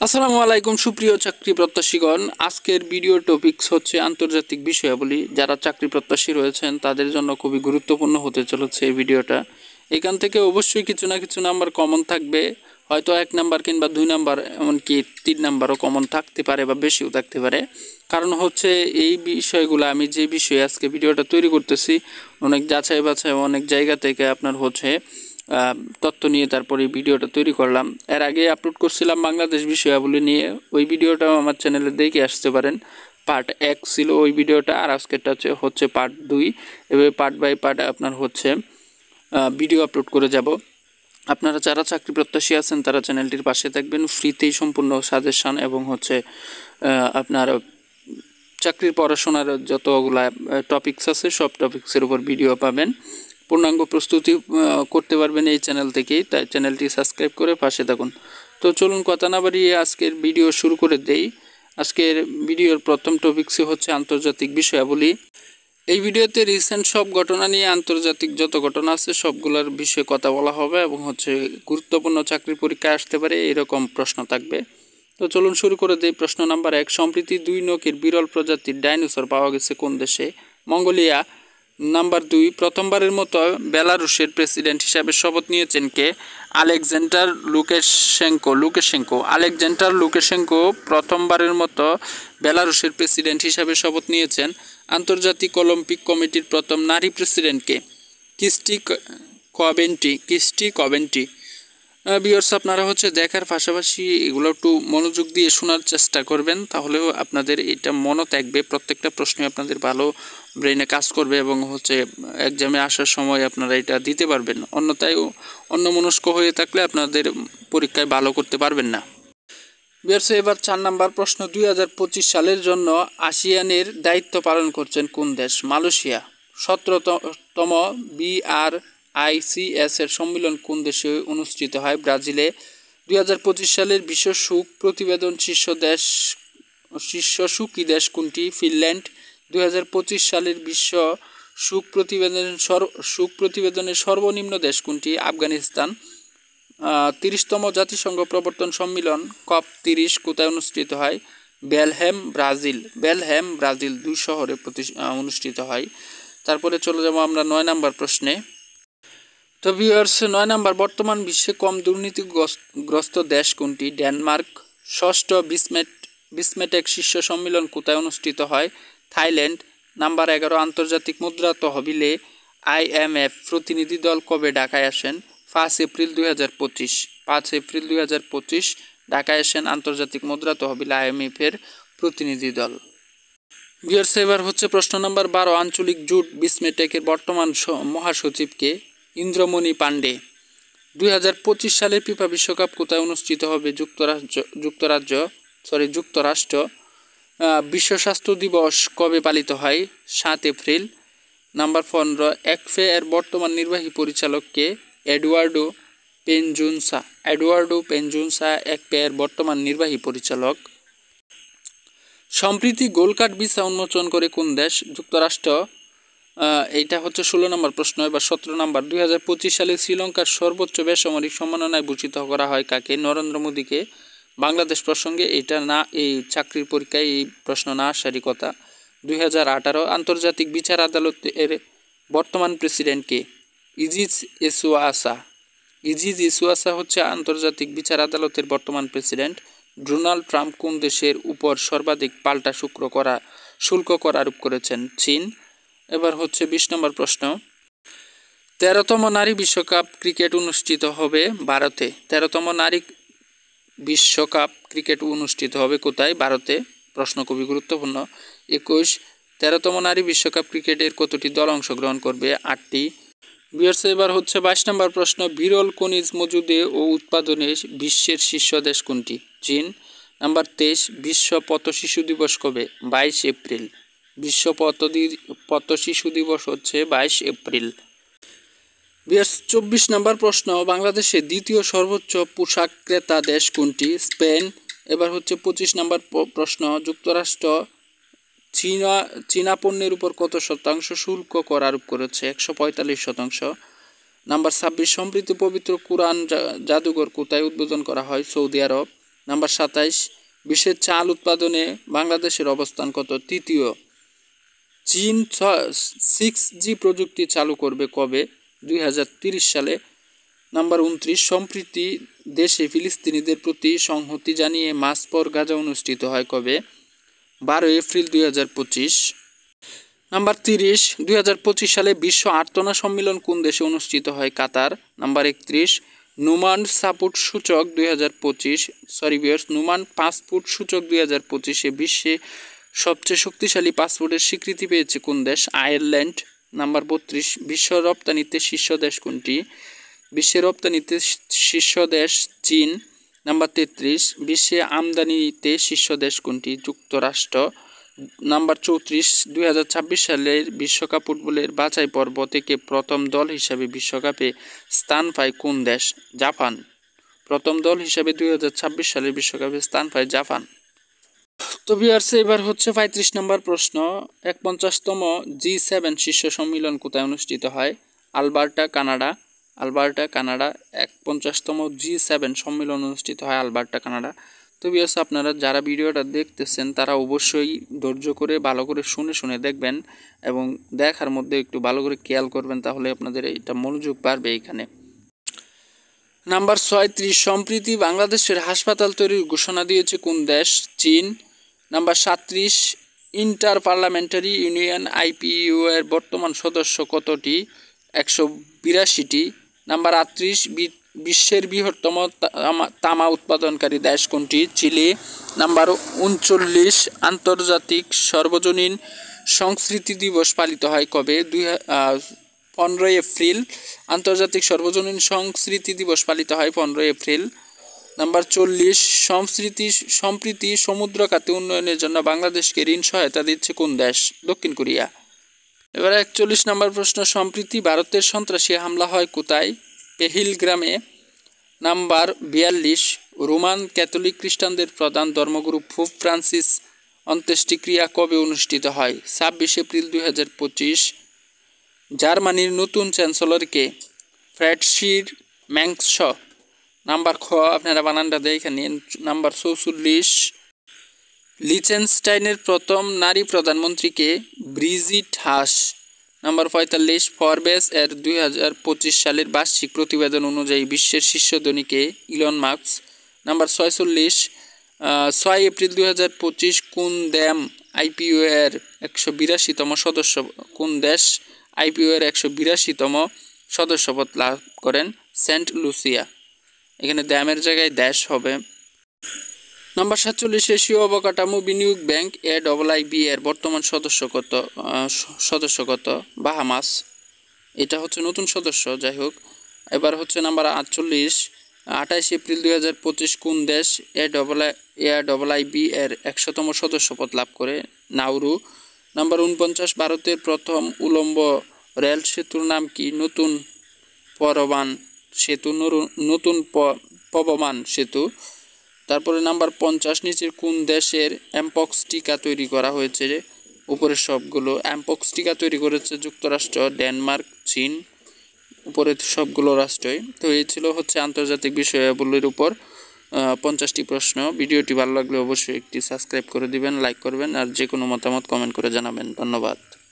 আসসালামু আলাইকুম সুপ্রিয় চাকরি প্রত্যাশীগণ। আজকের ভিডিও টপিকস হচ্ছে আন্তর্জাতিক বিষয়াবলী। যারা চাকরি প্রত্যাশী রয়েছেন তাদের জন্য খুবই গুরুত্বপূর্ণ হতে চলেছে এই ভিডিওটা। এখান থেকে অবশ্যই কিছু না কিছু নাম্বার কমন থাকবে, হয়তো 1 নাম্বার কিংবা 2 নাম্বার, এমনকি 3 নাম্বারও কমন থাকতে পারে বা বেশিও থাকতে পারে। কারণ হচ্ছে এই বিষয়গুলো আমি যে বিষয়ে আজকে ভিডিওটা তৈরি করতেছি অনেক যাচাই বাছাই অনেক জায়গা থেকে আপনার হচ্ছে তথ্য নিয়ে তারপরে ভিডিওটা তৈরি করলাম। এর আগে আপলোড করছিলাম বাংলাদেশ বিষয়াবলী নিয়ে, ওই ভিডিওটাও আমার চ্যানেলে দেখে আসতে পারেন। পার্ট 1 ছিল ওই ভিডিওটা, আর আজকেরটা হচ্ছে পার্ট 2। এভাবে পার্ট বাই পার্ট আপনার হচ্ছে ভিডিও আপলোড করে যাব। আপনারা যারা চাকরি প্রত্যাশী আছেন তারা চ্যানেলটির পাশে থাকবেন। ফ্রিতেই সম্পূর্ণ সাজেশন এবং হচ্ছে আপনার চাকরির পড়াশোনার যতগুলা টপিকস আছে সব টপিক্সের উপর ভিডিও পাবেন। পূর্ণাঙ্গ প্রস্তুতি করতে পারবেন এই চ্যানেল থেকেই, তাই চ্যানেলটি সাবস্ক্রাইব করে পাশে থাকুন। তো চলুন কথা না বাড়িয়ে আজকের ভিডিও শুরু করে দেই। আজকের ভিডিওর প্রথম টপিকসই হচ্ছে আন্তর্জাতিক বিষয়াবলী। এই ভিডিওতে রিসেন্ট সব ঘটনা নিয়ে আন্তর্জাতিক যত ঘটনা আছে সবগুলোর বিষয়ে কথা বলা হবে এবং হচ্ছে গুরুত্বপূর্ণ চাকরির পরীক্ষায় আসতে পারে এরকম প্রশ্ন থাকবে। তো চলুন শুরু করে দেই। প্রশ্ন নাম্বার 1, সম্প্রতি 2 নখের বিরল প্রজাতির ডাইনোসর পাওয়া গেছে কোন দেশে? মঙ্গোলিয়া। নাম্বার 2, প্রথমবারের মতো বেলারুশের প্রেসিডেন্ট হিসাবে শপথ নিয়েছেন কে? Alexander Lukashenko. আলেকজান্ডার লুকাশেঙ্কো প্রথমবারের মতো বেলারুশের প্রেসিডেন্ট হিসাবে শপথ নিয়েছেন। আন্তর্জাতিক অলিম্পিক কমিটির প্রথম নারী প্রেসিডেন্ট কে? Kirsty Coventry. ভিউয়ার্স, আপনারা হচ্ছে দেখার পাশাপাশি এগুলো একটু মনোযোগ দিয়ে শোনার চেষ্টা করবেন, তাহলেও আপনাদের এটা মনে থাকবে। প্রত্যেকটা প্রশ্নই আপনাদের ভালো ব্রেনে কাজ করবে এবং হচ্ছে এক্সামে আসার সময় আপনারা এটা দিতে পারবেন। অন্যথায় অন্যমনস্ক হয়ে থাকলে আপনাদের পরীক্ষায় ভালো করতে পারবেন না। ভিউয়ার্স, এবার 4 নাম্বার প্রশ্ন, 2025 সালের জন্য আসিয়ানের দায়িত্ব পালন করছেন কোন দেশ? মালয়েশিয়া। 17তম BRICS এর সম্মেলন কোন দেশে অনুষ্ঠিত হয়? ব্রাজিলে। 2025 সালের বিশ্ব সুখ প্রতিবেদন শীর্ষ সুখী দেশ কোনটি? ফিনল্যান্ড। 2025 সালের বিশ্ব সুখ প্রতিবেদনের সর্বনিম্ন দেশ কোনটি? আফগানিস্তান। 30তম জাতিসংঘ প্রবর্তন সম্মেলন COP30 কোথায় অনুষ্ঠিত হয়? বেলহেম, ব্রাজিল 2 শহরে অনুষ্ঠিত হয়। তারপরে চলে যাব আমরা 9 নাম্বার প্রশ্নে। তো ভিউয়ার্স, 9 নাম্বার, বর্তমান বিশ্বে কম দুর্নীতিগ্রস্ত দেশ কোনটি? ডেনমার্ক। 6ষ্ঠ বিসমেটেক শীর্ষ সম্মেলন কোথায় অনুষ্ঠিত হয়? থাইল্যান্ড। নাম্বার 11, আন্তর্জাতিক মুদ্রা তহবিলে IMF প্রতিনিধি দল কবে ঢাকায় আসেন? 5 এপ্রিল 2025 ঢাকায় আসেন আন্তর্জাতিক মুদ্রা তহবিল IMF এর প্রতিনিধি দল। ভিউয়ার্স, এবার হচ্ছে প্রশ্ন নাম্বার 12, আঞ্চলিক জোট বিসমেটেকের বর্তমান মহাসচিবকে? ইন্দ্রমণি পাণ্ডে। 2025 সালের ফিফা বিশ্বকাপ কোথায় অনুষ্ঠিত হবে? যুক্তরাষ্ট্র। বিশ্ব স্বাস্থ্য দিবস কবে পালিত হয়? 7 এপ্রিল। নাম্বার 15, একফে এর বর্তমান নির্বাহী পরিচালক কে? এডুয়ার্ডো পেনজুনসা একফে এর বর্তমান নির্বাহী পরিচালক। সম্প্রতি গোল্ড কার্ড ভিসা উন্মোচন করে কোন দেশ? যুক্তরাষ্ট্র। এইটা হচ্ছে 16 নম্বর প্রশ্ন। এবার 17 নম্বর, 2025 সালে শ্রীলঙ্কার সর্বোচ্চ বেসামরিক সম্মাননায় ভূষিত করা হয় কাকে? নরেন্দ্র মোদীকে। বাংলাদেশ প্রসঙ্গে এটা না, এই চাকরির পরীক্ষায় এই প্রশ্ন না আসারই কথা। 2018, আন্তর্জাতিক বিচার আদালতের বর্তমান প্রেসিডেন্ট কে? ইজিজ ইসুয়াসা হচ্ছে আন্তর্জাতিক বিচার আদালতের বর্তমান প্রেসিডেন্ট। ডোনাল্ড ট্রাম্প কোন দেশের উপর সর্বাধিক পাল্টা শুল্ক কর আরোপ করেছেন? চীন। এবার হচ্ছে 20 নম্বর প্রশ্ন, 13তম নারী বিশ্বকাপ ক্রিকেট অনুষ্ঠিত হবে ভারতে। 13তম নারী বিশ্বকাপ ক্রিকেট অনুষ্ঠিত হবে কোথায়? ভারতে। প্রশ্ন খুবই গুরুত্বপূর্ণ। 21, 13তম নারী বিশ্বকাপ ক্রিকেটের কতটি দল অংশগ্রহণ করবে? 8টি। ভিউয়ার্স, এবার হচ্ছে 22 নম্বর প্রশ্ন, বিরল খনিজ মজুদে ও উৎপাদনে বিশ্বের শীর্ষ দেশ কোনটি? চীন। নাম্বার 23, বিশ্ব পথ শিশু দিবস কবে? 22 এপ্রিল। বিশ্ব পথ শিশু দিবস হচ্ছে 22 এপ্রিল। 24 নম্বর প্রশ্ন, বাংলাদেশের দ্বিতীয় সর্বোচ্চ পোশাক ক্রেতা দেশ কোনটি? স্পেন। এবার হচ্ছে 25 নম্বর প্রশ্ন, যুক্তরাষ্ট্র চীনা পণ্যের উপর কত শতাংশ শুল্ক কর আরোপ করেছে? 145%। নাম্বার 26, সম্প্রতি পবিত্র কুরআন জাদুঘর কোথায় উদ্বোধন করা হয়? সৌদি আরব। নাম্বার 27, বিশ্বের চাল উৎপাদনে বাংলাদেশের অবস্থান কত? তৃতীয়। চীন 6G প্রযুক্তি চালু করবে কবে? 2030 সালে। নাম্বার 29, সম্প্রতি দেশে ফিলিস্তিনিদের প্রতি সংহতি জানিয়ে মাস পর গাজা অনুষ্ঠিত হয় কবে? 12 এপ্রিল 2025। নাম্বার 30, 2025 সালে বিশ্ব আর্তনা সম্মেলন কোন দেশে অনুষ্ঠিত হয়? কাতার। নাম্বার 31, নুমান সাপোর্ট সূচক 2025 নুমান পাসপোর্ট সূচক 2025-এ বিশ্বে সবচেয়ে শক্তিশালী পাসপোর্টের স্বীকৃতি পেয়েছে কোন দেশ? আয়ারল্যান্ড। নাম্বার 32, বিশ্ব রপ্তানিতে শীর্ষ দেশ কোনটি? বিশ্বের রপ্তানিতে শীর্ষ দেশ চীন। নাম্বার 33, বিশ্বে আমদানিতে শীর্ষ দেশ কোনটি? যুক্তরাষ্ট্র। নাম্বার 34, 2026 সালের বিশ্বকাপ ফুটবলের বাছাই পর্ব থেকে প্রথম দল হিসাবে বিশ্বকাপে স্থান পায় কোন দেশ? জাপান। প্রথম দল হিসাবে 2026 সালের বিশ্বকাপে স্থান পায় জাপান। তো ভিউয়ার্স, এবার হচ্ছে 35 নম্বর প্রশ্ন। 51তম G7 শীর্ষ সম্মেলন কোথায় অনুষ্ঠিত হয়? Alberta, Canada. 51তম G7 সম্মেলন অনুষ্ঠিত হয় আলবার্টা, কানাডা। তো ভিউয়ার্স, আপনারা যারা ভিডিওটা দেখতেছেন তারা অবশ্যই ধৈর্য করে ভালো করে শুনে দেখবেন এবং দেখার মধ্যে একটু ভালো করে খেয়াল করবেন, তাহলে আপনাদের এটা মনোযোগ বাড়বে এখানে। নাম্বার 36, সম্প্রতি বাংলাদেশের হাসপাতাল তৈরির ঘোষণা দিয়েছে কোন দেশ? চীন। Number 37, inter parliamentary union IPU এর বর্তমান সদস্য কতটি? 182টি। নাম্বার 38, বিশ্বের বৃহত্তম তামা উৎপাদনকারী দেশ কোনটি? চিলি। নাম্বার 39, আন্তর্জাতিক সর্বজনীন সংস্কৃতি দিবস পালিত হয় কবে? 15 এপ্রিল। আন্তর্জাতিক সর্বজনীন সংস্কৃতি দিবস পালিত হয় 15 এপ্রিল। নাম্বার 40, সম্প্রতি সমুদ্র খাতে উন্নয়নের জন্য বাংলাদেশকে ঋণ সহায়তা দিচ্ছে কোন দেশ? দক্ষিণ কোরিয়া। এবার 41 নম্বর প্রশ্ন, সম্প্রতি ভারতের সন্ত্রাসী হামলা হয় কোথায়? পেহেলগ্রামে। নাম্বার 42, রোমান ক্যাথলিক খ্রিস্টানদের প্রধান ধর্মগুরু পোপ ফ্রান্সিস অন্ত্যেষ্টিক্রিয়া কবে অনুষ্ঠিত হয়? 26 এপ্রিল 2025। জার্মানির নতুন চ্যান্সেলর কে? ফ্রেডরিখ মের্স। নাম্বার খ, আপনারা বানানটা দেখে নিন। নাম্বার 44, লিচেনস্টাইনের প্রথম নারী প্রধানমন্ত্রী কে? ব্রিজিট হাস। নাম্বার 45, ফরবেস এর 2025 সালের বার্ষিক প্রতিবেদন অনুযায়ী বিশ্বের শীর্ষ ধনী কে? Elon Musk. নাম্বার 46, 6 এপ্রিল 2025 কোন দেশ IPU এর 182তম সদস্য কোন দেশ IPU এর 182তম সদস্যপদ লাভ করেন? Saint Lucia. এখানে দ্যামের জায়গায় দেশ হবে। নাম্বার 47, এশীয় অবকাঠামো বিনিয়োগ ব্যাংক AIIB এর বর্তমান সদস্য কত? বাহামাস। এটা হচ্ছে নতুন সদস্য, যাই হোক। এবার হচ্ছে নাম্বার 48, 28 এপ্রিল 2025 কোন দেশ AIIB এর 100তম সদস্যপদ লাভ করে? নাউরু। নাম্বার 49, ভারতের প্রথম উলম্ব রেল সেতুর নাম কি? নতুন পবমান সেতু। তারপরে নাম্বার 50, নিচের কোন দেশের অ্যামপক্স টিকা তৈরি করা হয়েছে? উপরের সবগুলো। অ্যামপক্স টিকা তৈরি করেছে যুক্তরাষ্ট্র, ডেনমার্ক, চীন, উপরের সবগুলো রাষ্ট্রই। তো এই ছিল হচ্ছে আন্তর্জাতিক বিষয়াবলীর উপর 50টি প্রশ্ন। ভিডিওটি ভালো লাগলে অবশ্যই একটি সাবস্ক্রাইব করে দিবেন, লাইক করবেন, আর যে কোনো মতামত কমেন্ট করে জানাবেন। ধন্যবাদ।